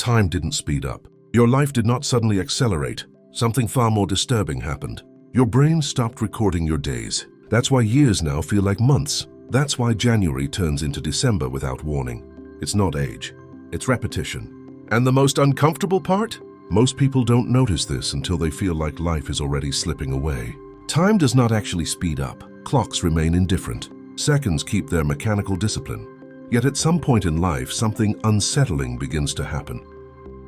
Time didn't speed up. Your life did not suddenly accelerate. Something far more disturbing happened. Your brain stopped recording your days. That's why years now feel like months. That's why January turns into December without warning. It's not age, it's repetition. And the most uncomfortable part? Most people don't notice this until they feel like life is already slipping away. Time does not actually speed up. Clocks remain indifferent. Seconds keep their mechanical discipline. Yet at some point in life, something unsettling begins to happen.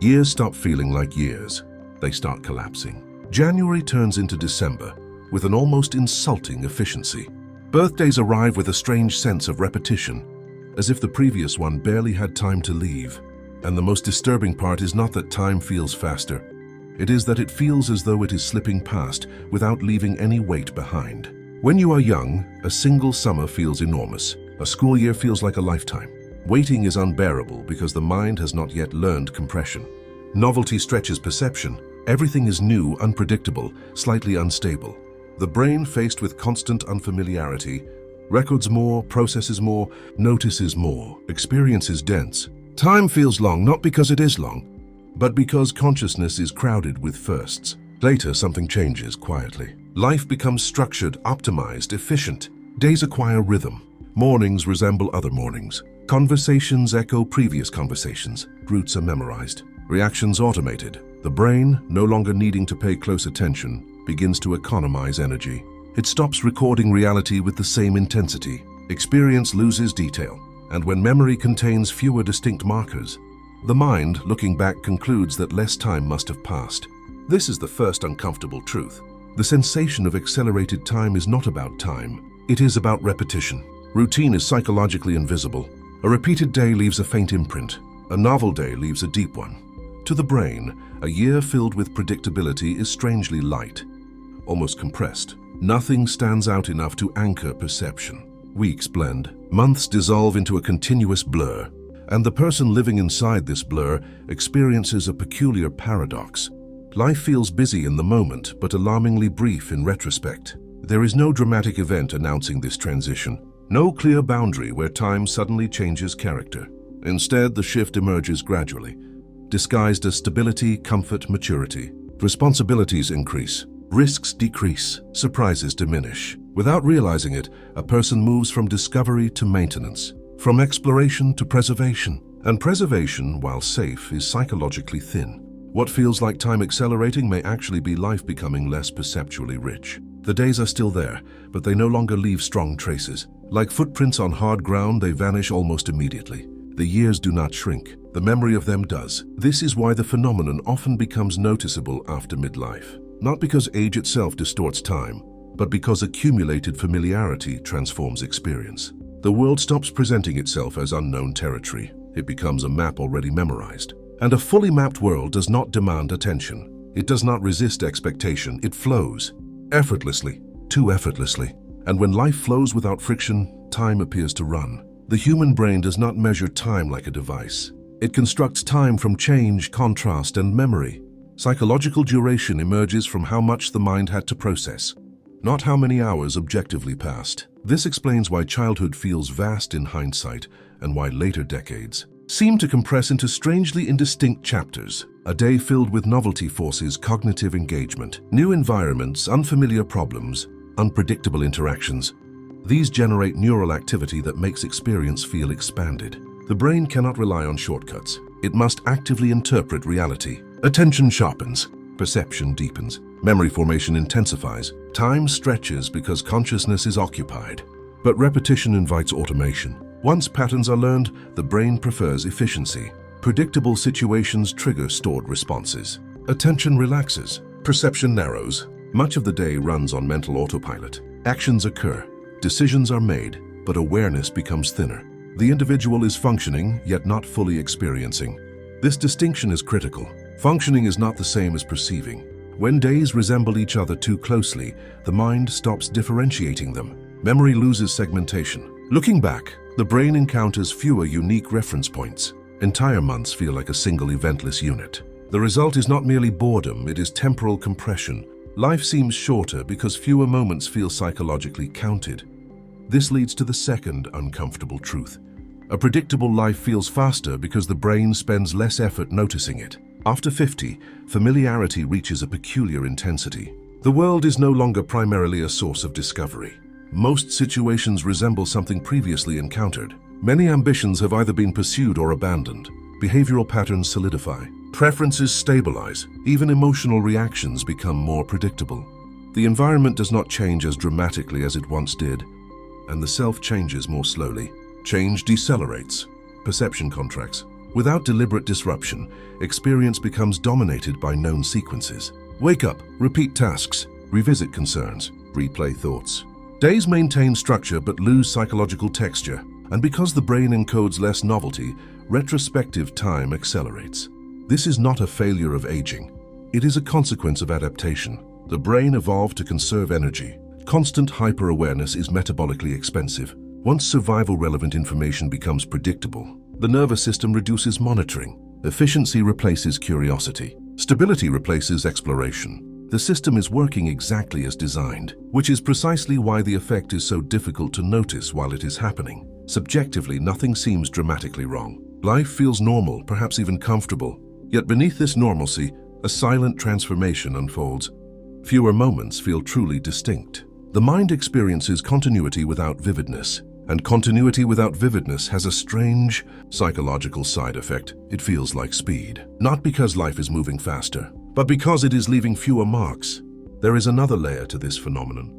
Years stop feeling like years. They start collapsing. January turns into December with an almost insulting efficiency. Birthdays arrive with a strange sense of repetition, as if the previous one barely had time to leave. And the most disturbing part is not that time feels faster. It is that it feels as though it is slipping past without leaving any weight behind. When you are young, a single summer feels enormous. A school year feels like a lifetime. Waiting is unbearable because the mind has not yet learned compression. Novelty stretches perception. Everything is new, unpredictable, slightly unstable. The brain, faced with constant unfamiliarity, records more, processes more, notices more, experiences dense. Time feels long not because it is long, but because consciousness is crowded with firsts. Later, something changes quietly. Life becomes structured, optimized, efficient. Days acquire rhythm. Mornings resemble other mornings. Conversations echo previous conversations. Routes are memorized. Reactions automated. The brain, no longer needing to pay close attention, begins to economize energy. It stops recording reality with the same intensity. Experience loses detail. And when memory contains fewer distinct markers, the mind, looking back, concludes that less time must have passed. This is the first uncomfortable truth. The sensation of accelerated time is not about time. It is about repetition. Routine is psychologically invisible. A repeated day leaves a faint imprint. A novel day leaves a deep one. To the brain, a year filled with predictability is strangely light, almost compressed. Nothing stands out enough to anchor perception. Weeks blend, months dissolve into a continuous blur, and the person living inside this blur experiences a peculiar paradox. Life feels busy in the moment, but alarmingly brief in retrospect. There is no dramatic event announcing this transition, no clear boundary where time suddenly changes character. Instead, the shift emerges gradually, disguised as stability, comfort, maturity. Responsibilities increase, risks decrease, surprises diminish. Without realizing it, a person moves from discovery to maintenance, from exploration to preservation. And preservation, while safe, is psychologically thin. What feels like time accelerating may actually be life becoming less perceptually rich. The days are still there, but they no longer leave strong traces. Like footprints on hard ground, they vanish almost immediately. The years do not shrink. The memory of them does. This is why the phenomenon often becomes noticeable after midlife. Not because age itself distorts time, but because accumulated familiarity transforms experience. The world stops presenting itself as unknown territory. It becomes a map already memorized. And a fully mapped world does not demand attention. It does not resist expectation. It flows effortlessly, too effortlessly. And when life flows without friction, time appears to run. The human brain does not measure time like a device. It constructs time from change, contrast, and memory. Psychological duration emerges from how much the mind had to process, not how many hours objectively passed. This explains why childhood feels vast in hindsight and why later decades seem to compress into strangely indistinct chapters. A day filled with novelty forces cognitive engagement, new environments, unfamiliar problems, unpredictable interactions. These generate neural activity that makes experience feel expanded. The brain cannot rely on shortcuts. It must actively interpret reality. Attention sharpens, perception deepens, memory formation intensifies. Time stretches because consciousness is occupied. But repetition invites automation. Once patterns are learned, the brain prefers efficiency. Predictable situations trigger stored responses. Attention relaxes, perception narrows. Much of the day runs on mental autopilot. Actions occur, decisions are made, but awareness becomes thinner. The individual is functioning, yet not fully experiencing. This distinction is critical. Functioning is not the same as perceiving. When days resemble each other too closely, the mind stops differentiating them. Memory loses segmentation. Looking back, the brain encounters fewer unique reference points. Entire months feel like a single eventless unit. The result is not merely boredom, it is temporal compression. Life seems shorter because fewer moments feel psychologically counted. This leads to the second uncomfortable truth. A predictable life feels faster because the brain spends less effort noticing it. After 50, familiarity reaches a peculiar intensity. The world is no longer primarily a source of discovery. Most situations resemble something previously encountered. Many ambitions have either been pursued or abandoned. Behavioral patterns solidify. Preferences stabilize. Even emotional reactions become more predictable. The environment does not change as dramatically as it once did, and the self changes more slowly. Change decelerates. Perception contracts. Without deliberate disruption, experience becomes dominated by known sequences. Wake up, repeat tasks, revisit concerns, replay thoughts. Days maintain structure but lose psychological texture, and because the brain encodes less novelty, retrospective time accelerates. This is not a failure of aging. It is a consequence of adaptation. The brain evolved to conserve energy. Constant hyper-awareness is metabolically expensive. Once survival-relevant information becomes predictable, the nervous system reduces monitoring. Efficiency replaces curiosity. Stability replaces exploration. The system is working exactly as designed, which is precisely why the effect is so difficult to notice while it is happening. Subjectively, nothing seems dramatically wrong. Life feels normal, perhaps even comfortable. Yet beneath this normalcy, a silent transformation unfolds. Fewer moments feel truly distinct. The mind experiences continuity without vividness, and continuity without vividness has a strange psychological side effect. It feels like speed. Not because life is moving faster, but because it is leaving fewer marks. There is another layer to this phenomenon,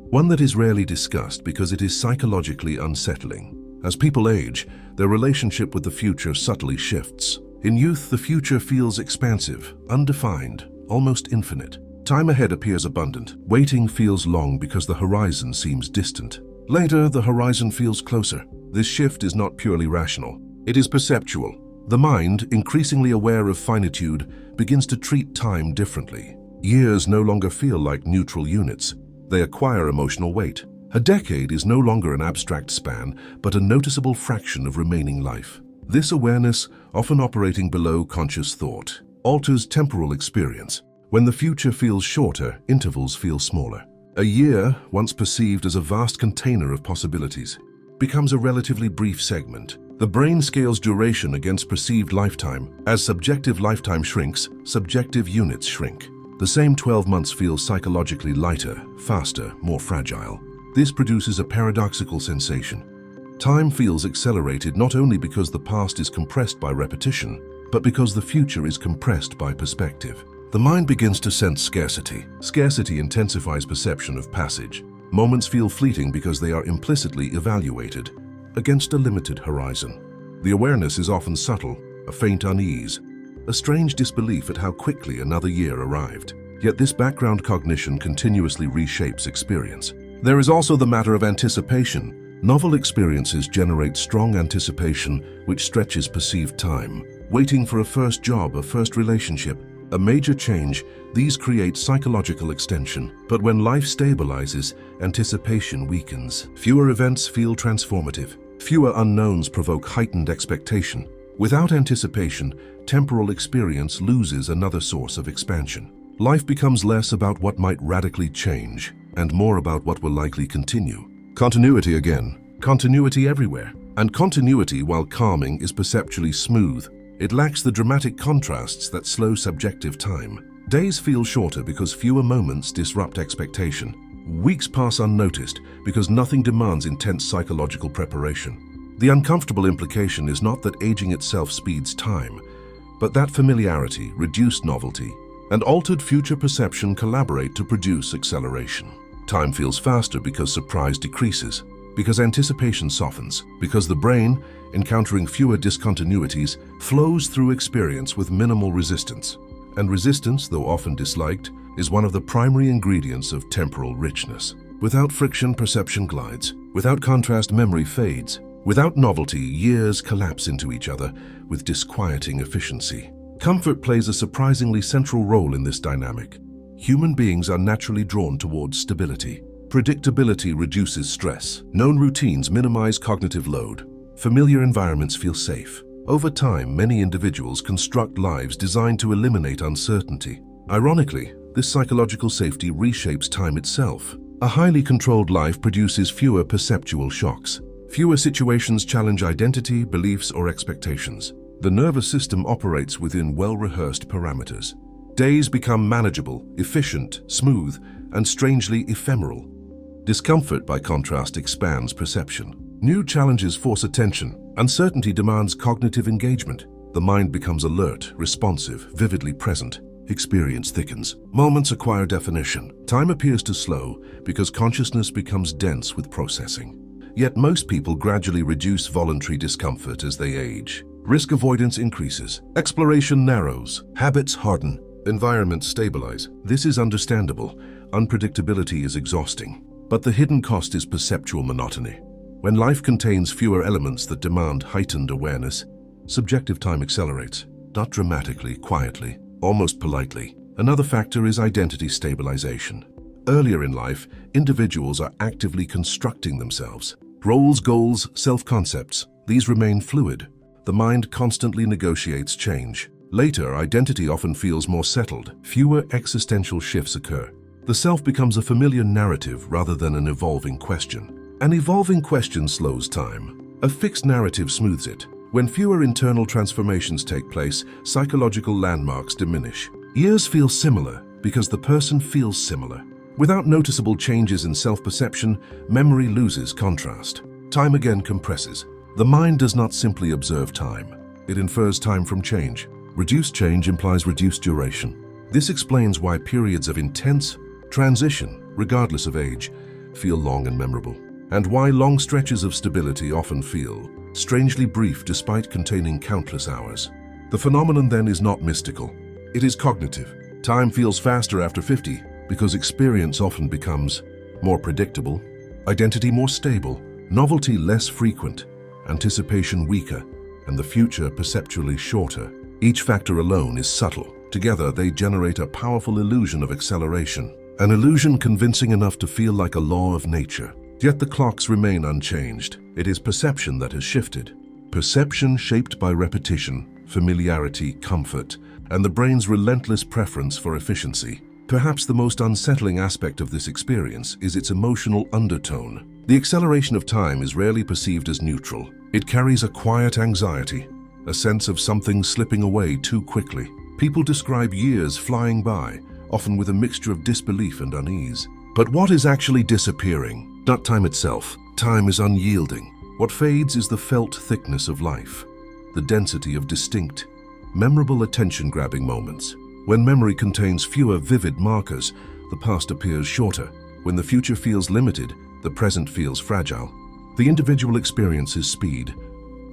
one that is rarely discussed because it is psychologically unsettling. As people age, their relationship with the future subtly shifts. In youth, the future feels expansive, undefined, almost infinite. Time ahead appears abundant. Waiting feels long because the horizon seems distant. Later, the horizon feels closer. This shift is not purely rational. It is perceptual. The mind, increasingly aware of finitude, begins to treat time differently. Years no longer feel like neutral units. They acquire emotional weight. A decade is no longer an abstract span, but a noticeable fraction of remaining life. This awareness, often operating below conscious thought, alters temporal experience. When the future feels shorter, intervals feel smaller. A year, once perceived as a vast container of possibilities, becomes a relatively brief segment. The brain scales duration against perceived lifetime. As subjective lifetime shrinks, subjective units shrink. The same 12 months feels psychologically lighter, faster, more fragile. This produces a paradoxical sensation. Time feels accelerated not only because the past is compressed by repetition, but because the future is compressed by perspective. The mind begins to sense scarcity. Scarcity intensifies perception of passage. Moments feel fleeting because they are implicitly evaluated against a limited horizon. The awareness is often subtle, a faint unease, a strange disbelief at how quickly another year arrived. Yet this background cognition continuously reshapes experience. There is also the matter of anticipation. Novel experiences generate strong anticipation, which stretches perceived time. Waiting for a first job, a first relationship, a major change, these create psychological extension. But when life stabilizes, anticipation weakens. Fewer events feel transformative. Fewer unknowns provoke heightened expectation. Without anticipation, temporal experience loses another source of expansion. Life becomes less about what might radically change and more about what will likely continue. Continuity again. Continuity everywhere. And continuity, while calming, is perceptually smooth. It lacks the dramatic contrasts that slow subjective time. Days feel shorter because fewer moments disrupt expectation. Weeks pass unnoticed because nothing demands intense psychological preparation. The uncomfortable implication is not that aging itself speeds time, but that familiarity, reduced novelty, and altered future perception collaborate to produce acceleration. Time feels faster because surprise decreases, because anticipation softens, because the brain, encountering fewer discontinuities, flows through experience with minimal resistance. And resistance, though often disliked, is one of the primary ingredients of temporal richness. Without friction, perception glides. Without contrast, memory fades. Without novelty, years collapse into each other with disquieting efficiency. Comfort plays a surprisingly central role in this dynamic. Human beings are naturally drawn towards stability. Predictability reduces stress. Known routines minimize cognitive load. Familiar environments feel safe. Over time, many individuals construct lives designed to eliminate uncertainty. Ironically, this psychological safety reshapes time itself. A highly controlled life produces fewer perceptual shocks. Fewer situations challenge identity, beliefs, or expectations. The nervous system operates within well-rehearsed parameters. Days become manageable, efficient, smooth, and strangely ephemeral. Discomfort, by contrast, expands perception. New challenges force attention. Uncertainty demands cognitive engagement. The mind becomes alert, responsive, vividly present. Experience thickens. Moments acquire definition. Time appears to slow because consciousness becomes dense with processing. Yet most people gradually reduce voluntary discomfort as they age. Risk avoidance increases. Exploration narrows. Habits harden. Environments stabilize. This is understandable. Unpredictability is exhausting. But the hidden cost is perceptual monotony. When life contains fewer elements that demand heightened awareness, subjective time accelerates. Not dramatically, quietly, almost politely. Another factor is identity stabilization. Earlier in life, individuals are actively constructing themselves. Roles, goals, self-concepts, these remain fluid. The mind constantly negotiates change. Later, identity often feels more settled. Fewer existential shifts occur. The self becomes a familiar narrative rather than an evolving question. An evolving question slows time. A fixed narrative smooths it. When fewer internal transformations take place, psychological landmarks diminish. Years feel similar because the person feels similar. Without noticeable changes in self-perception, memory loses contrast. Time again compresses. The mind does not simply observe time. It infers time from change. Reduced change implies reduced duration. This explains why periods of intense transition, regardless of age, feel long and memorable, and why long stretches of stability often feel strangely brief despite containing countless hours. The phenomenon then is not mystical. It is cognitive. Time feels faster after 50 because experience often becomes more predictable, identity more stable, novelty less frequent, anticipation weaker, and the future perceptually shorter. Each factor alone is subtle. Together, they generate a powerful illusion of acceleration. An illusion convincing enough to feel like a law of nature. Yet the clocks remain unchanged. It is perception that has shifted. Perception shaped by repetition, familiarity, comfort, and the brain's relentless preference for efficiency. Perhaps the most unsettling aspect of this experience is its emotional undertone. The acceleration of time is rarely perceived as neutral. It carries a quiet anxiety, a sense of something slipping away too quickly. People describe years flying by, often with a mixture of disbelief and unease. But what is actually disappearing? Not time itself. Time is unyielding. What fades is the felt thickness of life, the density of distinct, memorable attention-grabbing moments. When memory contains fewer vivid markers, the past appears shorter. When the future feels limited, the present feels fragile. The individual experiences speed,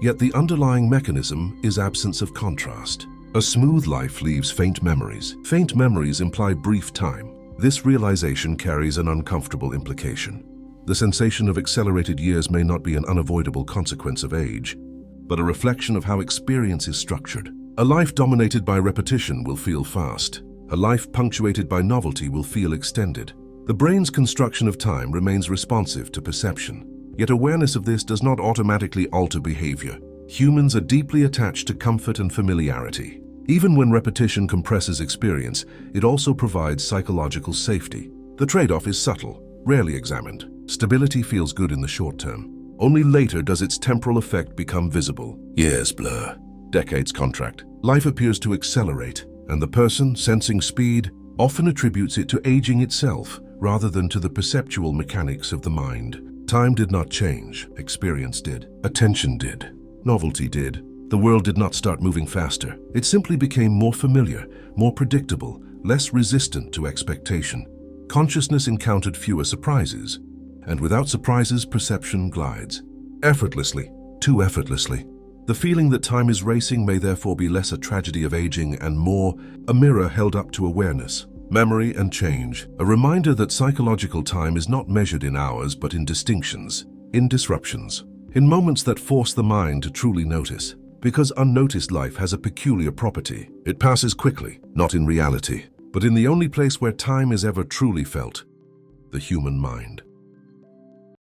yet the underlying mechanism is absence of contrast. A smooth life leaves faint memories. Faint memories imply brief time. This realization carries an uncomfortable implication. The sensation of accelerated years may not be an unavoidable consequence of age, but a reflection of how experience is structured. A life dominated by repetition will feel fast. A life punctuated by novelty will feel extended. The brain's construction of time remains responsive to perception. Yet awareness of this does not automatically alter behavior. Humans are deeply attached to comfort and familiarity. Even when repetition compresses experience, it also provides psychological safety. The trade-off is subtle, rarely examined. Stability feels good in the short term. Only later does its temporal effect become visible. Years blur, decades contract. Life appears to accelerate, and the person, sensing speed, often attributes it to aging itself rather than to the perceptual mechanics of the mind. Time did not change, experience did. Attention did. Novelty did. The world did not start moving faster. It simply became more familiar, more predictable, less resistant to expectation. Consciousness encountered fewer surprises, and without surprises, perception glides. Effortlessly, too effortlessly. The feeling that time is racing may therefore be less a tragedy of aging and more a mirror held up to awareness, memory, and change. A reminder that psychological time is not measured in hours but in distinctions, in disruptions, in moments that force the mind to truly notice. Because unnoticed life has a peculiar property. It passes quickly, not in reality, but in the only place where time is ever truly felt, the human mind.